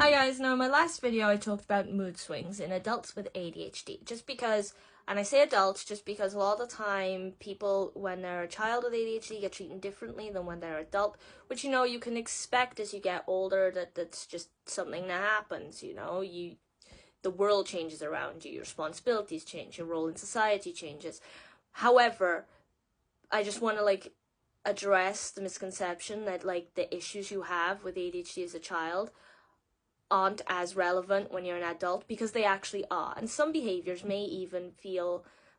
Hi guys, now in my last video I talked about mood swings in adults with ADHD, just because, and I say adults just because a lot of the time people when they're a child with ADHD get treated differently than when they're adult, which you can expect as you get older, that's just something that happens, the world changes around you, your responsibilities change, your role in society changes. However, I just want to address the misconception that the issues you have with ADHD as a child aren't as relevant when you're an adult, because they actually are, and some behaviors may even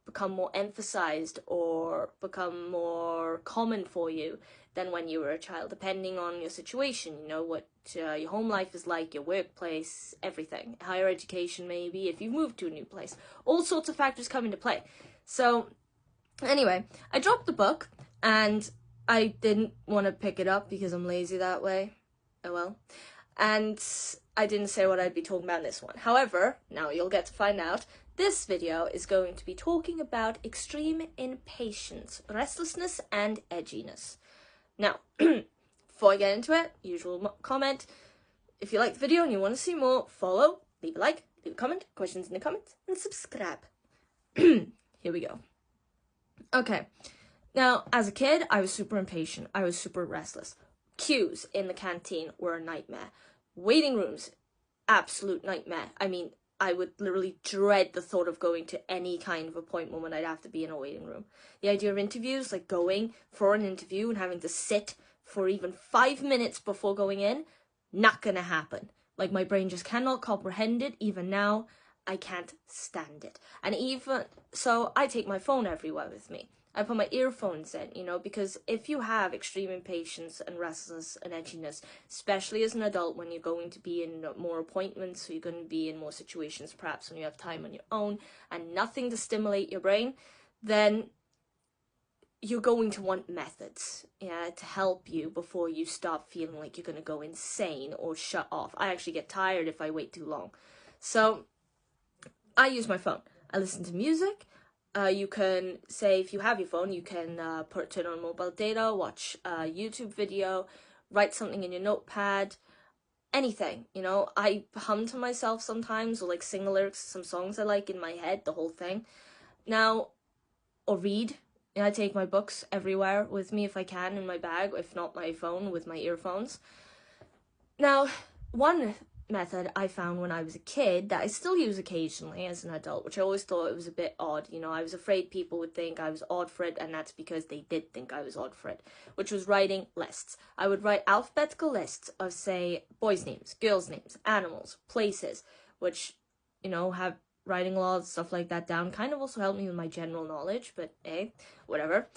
become more emphasized or become more common for you than when you were a child, depending on your situation, what your home life is like, your workplace, everything, higher education maybe, if you've moved to a new place, all sorts of factors come into play. So anyway, I dropped the book and I didn't want to pick it up because I'm lazy that way. Oh well. And I didn't say what I'd be talking about in this one. However, now you'll get to find out, this video is going to be talking about extreme impatience, restlessness, and edginess. Now, before I get into it, usual comment, if you like the video and you want to see more, follow, leave a like, leave a comment, questions in the comments, and subscribe. Here we go. Okay, now, as a kid, I was super impatient. I was super restless. Queues in the canteen were a nightmare. Waiting rooms, absolute nightmare. I mean, I would literally dread the thought of going to any kind of appointment when I'd have to be in a waiting room. The idea of interviews, like going for an interview and having to sit for even 5 minutes before going in, not gonna happen. Like, my brain just cannot comprehend it. Even now, I can't stand it. And even so, I take my phone everywhere with me. I put my earphones in, because if you have extreme impatience and restlessness and edginess, especially as an adult when you're going to be in more appointments, or you're going to be in more situations perhaps when you have time on your own and nothing to stimulate your brain, then you're going to want methods, to help you before you start feeling like you're going to go insane or shut off. I actually get tired if I wait too long. So I use my phone. I listen to music. You can say, if you have your phone, you can turn on mobile data, watch a YouTube video, write something in your notepad, anything, I hum to myself sometimes, or sing the lyrics to some songs I like in my head, the whole thing. Now, or read. I take my books everywhere with me if I can, in my bag, if not my phone, with my earphones. Now, one method I found when I was a kid that I still use occasionally as an adult, which I always thought it was a bit odd. I was afraid people would think I was odd for it, and that's because they did think I was odd for it, which was writing lists. I would write alphabetical lists of, say, boys' names, girls' names, animals, places, which, have writing a lot of stuff like that down. Kind of also helped me with my general knowledge, but whatever.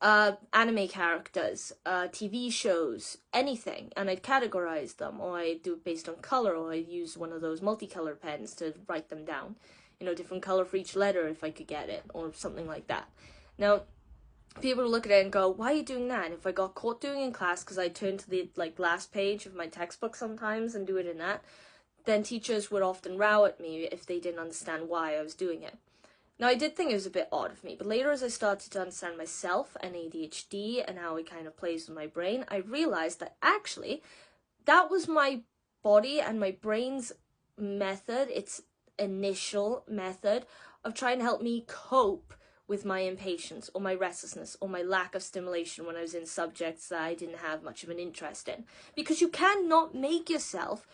Anime characters, TV shows, anything, and I'd categorize them, or I'd do it based on color, or I'd use one of those multicolor pens to write them down, different color for each letter if I could get it, or something like that. Now, people would look at it and go, why are you doing that? And if I got caught doing it in class, because I turn to the last page of my textbook sometimes and do it in that, then teachers would often row at me if they didn't understand why I was doing it. Now, I did think it was a bit odd of me, but later as I started to understand myself and ADHD and how it kind of plays with my brain, I realized that actually that was my body and my brain's method, its initial method of trying to help me cope with my impatience or my restlessness or my lack of stimulation when I was in subjects that I didn't have much of an interest in. Because you cannot make yourself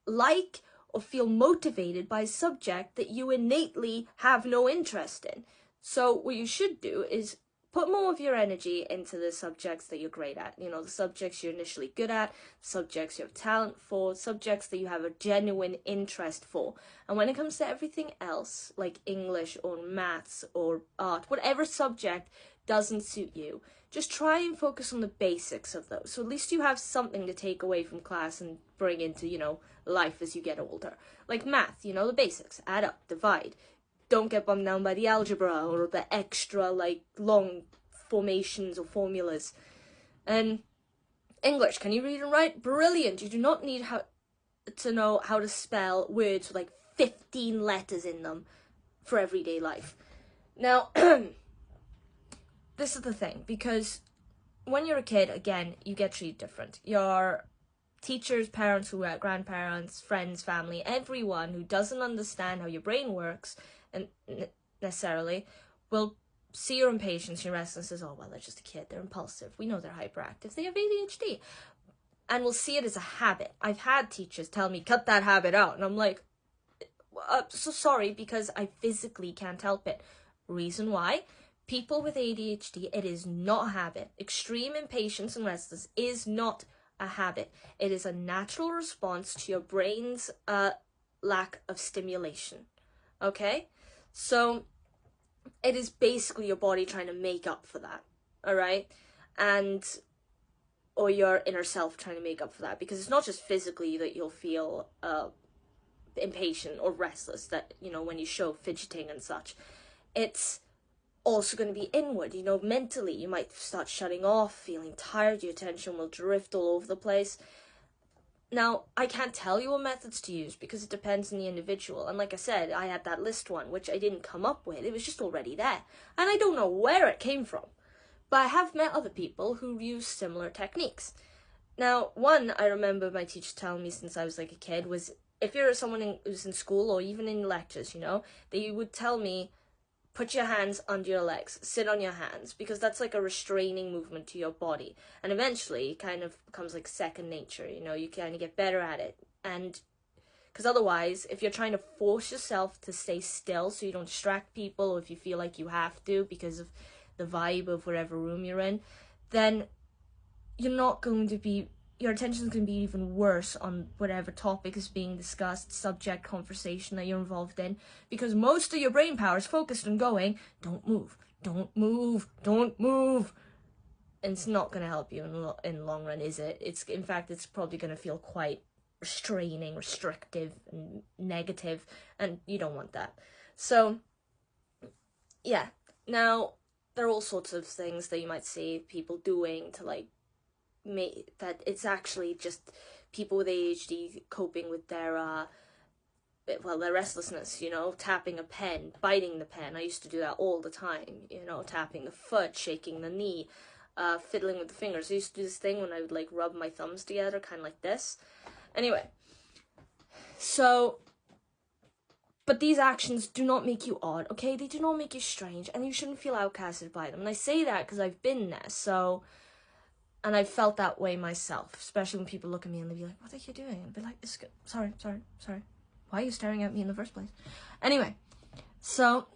or feel motivated by a subject that you innately have no interest in. So what you should do is put more of your energy into the subjects that you're great at. The subjects you're initially good at, subjects you have talent for, subjects that you have a genuine interest for. And when it comes to everything else, like English or maths or art, whatever subject doesn't suit you, just try and focus on the basics of those. So at least you have something to take away from class and bring into, life as you get older. Like math, the basics, add up, divide. Don't get bummed down by the algebra or the extra, long formations or formulas. And English, can you read and write? Brilliant. You do not need to know how to spell words with 15 letters in them for everyday life. Now, this is the thing, because when you're a kid, again, you get treated different. Your teachers, parents, who are grandparents, friends, family, everyone who doesn't understand how your brain works and necessarily will see your impatience, your restlessness, oh, well, they're just a kid, they're impulsive, we know they're hyperactive, they have ADHD. And we'll see it as a habit. I've had teachers tell me, cut that habit out. And I'm like, so sorry, because I physically can't help it. Reason why? People with ADHD, it is not a habit. Extreme impatience and restlessness is not a habit. It is a natural response to your brain's lack of stimulation. Okay? So it is basically your body trying to make up for that. Alright? Or your inner self trying to make up for that. Because it's not just physically that you'll feel impatient or restless, that, you know, when you show fidgeting and such. It's also going to be inward, you know, mentally. You might start shutting off, feeling tired, your attention will drift all over the place. Now, I can't tell you what methods to use because it depends on the individual. And like I said, I had that list one, which I didn't come up with. It was just already there. And I don't know where it came from. But I have met other people who use similar techniques. Now, one I remember my teacher telling me since I was like a kid was, if you're someone who's in school or even in lectures, you know, they would tell me, put your hands under your legs, sit on your hands, because that's like a restraining movement to your body. And eventually it kind of becomes like second nature, you know, you kind of get better at it. And because otherwise, if you're trying to force yourself to stay still so you don't distract people, or if you feel like you have to because of the vibe of whatever room you're in, then you're not going to be, your attention is going to be even worse on whatever topic is being discussed, subject, conversation that you're involved in, because most of your brain power is focused on going, don't move, don't move, don't move. And it's not going to help you in the long run, is it? In fact, it's probably going to feel quite restraining, restrictive, and negative, and you don't want that. So, yeah. Now, there are all sorts of things that you might see people doing to, like, that it's actually just people with ADHD coping with their their restlessness, you know, tapping a pen, biting the pen. I used to do that all the time, you know, tapping the foot, shaking the knee, fiddling with the fingers. I used to do this thing when I would like rub my thumbs together, kind of like this. Anyway, so, but these actions do not make you odd, okay? They do not make you strange, and you shouldn't feel outcasted by them. And I say that because I've been there, so. And I felt that way myself, especially when people look at me and they'll be like, what are you doing? And I'll be like, it's good. Sorry. Why are you staring at me in the first place? Anyway, so,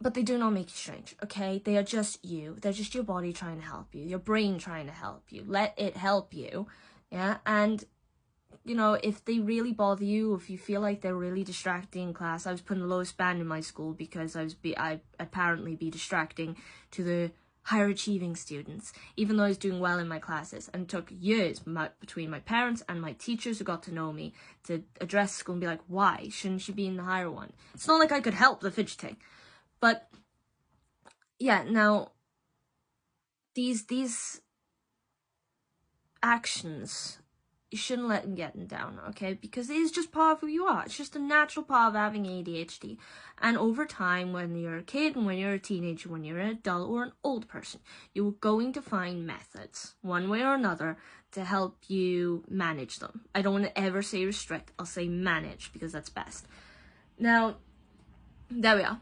but they do not make you strange, okay? They are just you. They're just your body trying to help you, your brain trying to help you. Let it help you, yeah? And, you know, if they really bother you, if you feel like they're really distracting in class, I was put in the lowest band in my school because I'd apparently be distracting to the higher achieving students, even though I was doing well in my classes. And it took years between my parents and my teachers who got to know me to address school and be like, why shouldn't you be in the higher one? It's not like I could help the fidgeting. But yeah, now these actions, you shouldn't let them get them down, okay? Because it is just part of who you are. It's just a natural part of having ADHD. And over time, when you're a kid and when you're a teenager, when you're an adult or an old person, you're going to find methods, one way or another, to help you manage them. I don't want to ever say restrict. I'll say manage, because that's best. Now, there we are.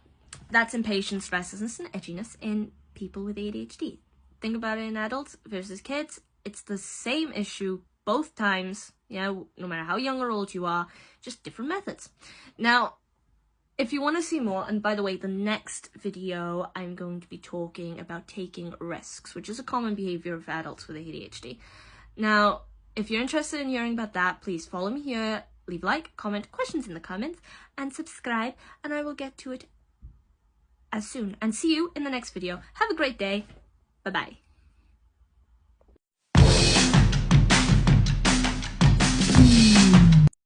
That's impatience, restlessness, and edginess in people with ADHD. Think about it in adults versus kids. It's the same issue both times, yeah, no matter how young or old you are, just different methods. Now, if you want to see more, and by the way, the next video, I'm going to be talking about taking risks, which is a common behavior of adults with ADHD. Now, if you're interested in hearing about that, please follow me here, leave a like, comment, questions in the comments, and subscribe, and I will get to it as soon. And see you in the next video. Have a great day. Bye-bye.